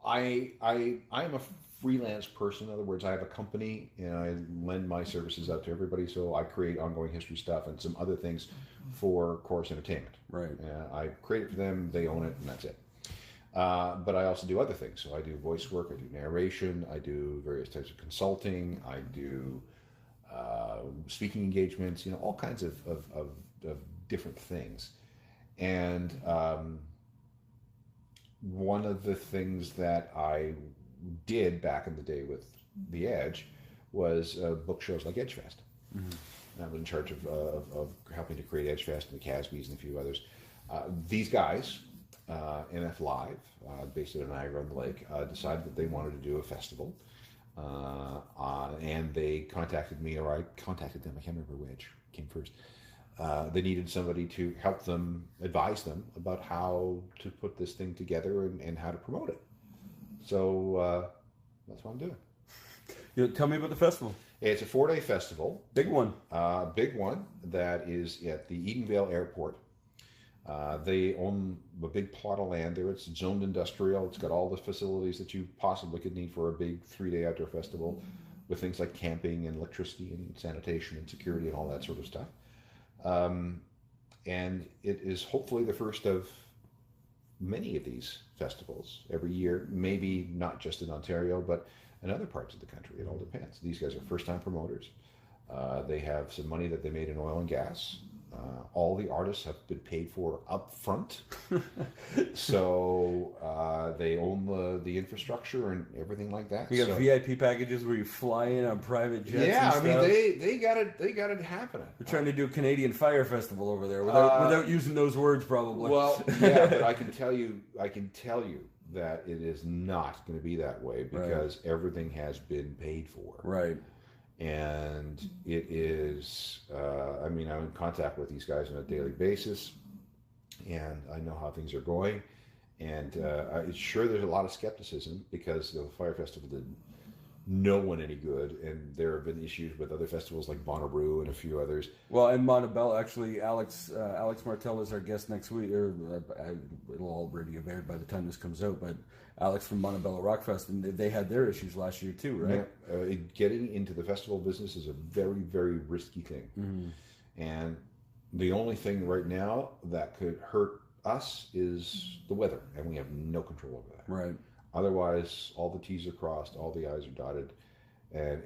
I'm a freelance person. In other words, I have a company and I lend my services out to everybody. So I create ongoing history stuff and some other things for Chorus Entertainment. Right. I create it for them. They own it, and that's it. But I also do other things. So I do voice work. I do narration. I do various types of consulting. I do speaking engagements. All kinds of different things. And one of the things that I did back in the day with The Edge was book shows like EdgeFest. Mm-hmm. And I was in charge of helping to create EdgeFest and the Casbys and a few others. These guys, NF Live, based in Niagara on the Lake, decided that they wanted to do a festival. And they contacted me, or I contacted them. I can't remember which came first. They needed somebody to help them, advise them about how to put this thing together and how to promote it. So that's what I'm doing. Tell me about the festival. It's a 4-day festival. Big one. Big one that is at the Edenvale Airport. They own a big plot of land there. It's zoned industrial. It's got all the facilities that you possibly could need for a big 3-day outdoor festival, with things like camping and electricity and sanitation and security and all that sort of stuff. And it is hopefully the first of many of these festivals every year, maybe not just in Ontario, but in other parts of the country. It all depends. These guys are first-time promoters. They have some money that they made in oil and gas. All the artists have been paid for up front. So they own the infrastructure and everything like that. You got VIP packages where you fly in on private jets. Yeah, and I stuff. mean they got it happening. We're trying to do a Canadian Fire Festival over there without using those words, probably. Well, yeah, but I can tell you that it is not going to be that way because everything has been paid for. Right. And it is, I'm in contact with these guys on a daily basis, and I know how things are going. And sure, there's a lot of skepticism because the Fire Festival did no one any good, and there have been issues with other festivals like Bonnaroo and a few others. Well, and Montebello, actually, Alex Martel is our guest next week, or it'll already have aired by the time this comes out, but Alex from Montebello Rockfest, and they had their issues last year too, right? Yeah, getting into the festival business is a very, very risky thing. Mm-hmm. And the only thing right now that could hurt us is the weather, and we have no control over that. Right. Otherwise, all the T's are crossed, all the I's are dotted, and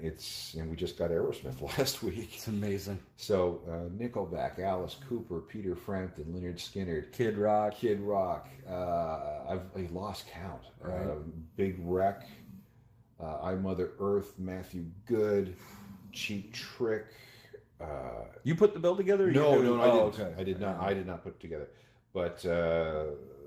we just got Aerosmith last week. It's amazing. So Nickelback, Alice Cooper, Peter Frampton, Lynyrd Skynyrd, Kid Rock. I've lost count. Right. Big Wreck, I Mother Earth, Matthew Good, Cheap Trick. You put the bill together? Or No, I didn't. Okay. I did not. I did not put it together. But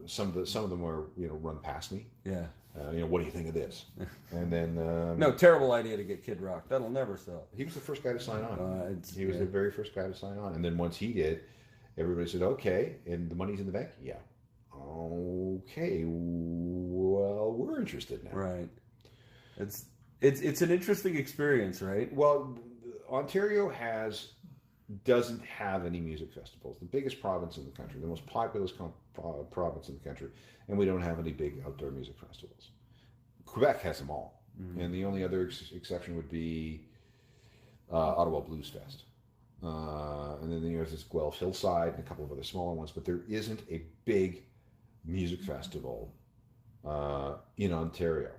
some of them were run past me. Yeah. What do you think of this? And then no, terrible idea to get Kid Rock. That'll never sell. He was the first guy to sign on. He was the very first guy to sign on. And then once he did, everybody said, "Okay," and the money's in the bank. Yeah. Okay. Well, we're interested now. Right. It's an interesting experience, right? Well, Ontario doesn't have any music festivals. The biggest province in the country, the most populous province in the country, and we don't have any big outdoor music festivals. Quebec has them all, and the only other exception would be Ottawa Blues Fest. And then there's this Guelph Hillside and a couple of other smaller ones, but there isn't a big music festival in Ontario,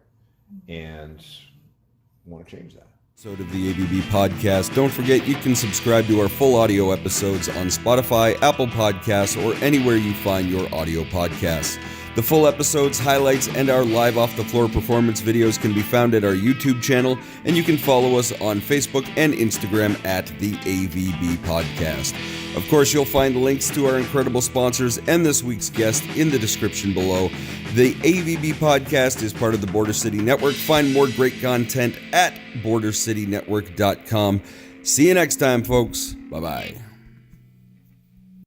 and I want to change that. Episode of the ABB podcast. Don't forget you can subscribe to our full audio episodes on Spotify, Apple Podcasts, or anywhere you find your audio podcasts. The full episodes, highlights, and our live off-the-floor performance videos can be found at our YouTube channel, and you can follow us on Facebook and Instagram at the AVB Podcast. Of course, you'll find links to our incredible sponsors and this week's guest in the description below. The AVB Podcast is part of the Border City Network. Find more great content at bordercitynetwork.com. See you next time, folks. Bye-bye.